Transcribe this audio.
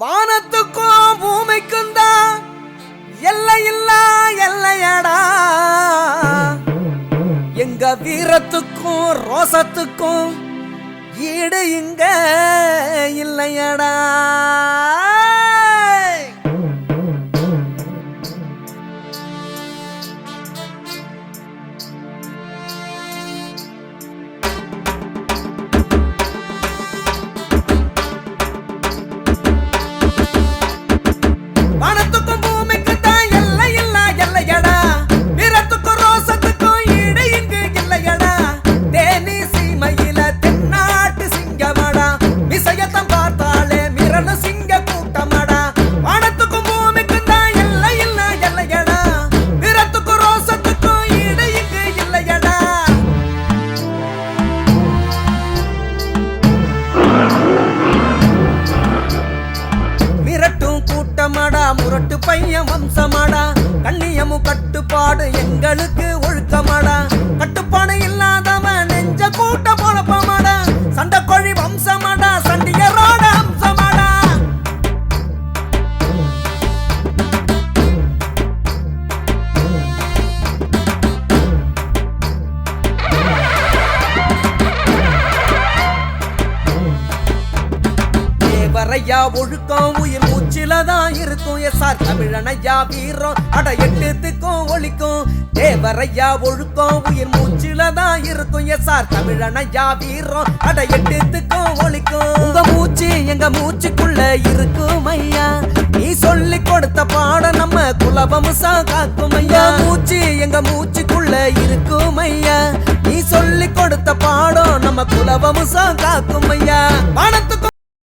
வானத்துக்கும் பூமிக்கும் தான் எல்லையில்லா எல்லையடா. எங்க வீரத்துக்கும் ரோசத்துக்கும் ஈடு இங்க இல்லையடா. முரட்டு பையன் வம்சமாடா, கண்ணியமும் கட்டுப்பாடு எங்களுக்கு ஒழுக்கமாடா. கட்டுப்பாடு இல்லாதவன் நெஞ்ச கூட்ட பொழப்பமாடா. சண்டை கோழி வம்சமாடா, சண்டிகரோட அம்சமாடா. தேவரையா ஒழுக்கம் உயிர் மூச்சிலதான் இருக்கும். எஸ்ஆர் தமிழனையா வீரம் அட எட்டுத்துக்கும் ஒழிக்கும். தேவரையா ஒழுக்கம் உயிர் மூச்சிலதான் இருக்கும். எஸ்ஆர் தமிழனையா வீரம் அட எட்டுத்துக்கும் ஒழிக்கும். உங்க மூச்சு எங்க மூச்சுக்குள்ள இருக்கும் ஐயா. நீ சொல்லி கொடுத்த பாடம் நம்ம குலவம்சா காக்கும் ஐயா. மூச்சு எங்க மூச்சுக்குள்ள இருக்கும் ஐயா. நீ சொல்லி கொடுத்த பாடம் நம்ம குலவம்சா காக்கும் ஐயா. வானத்துக்கும்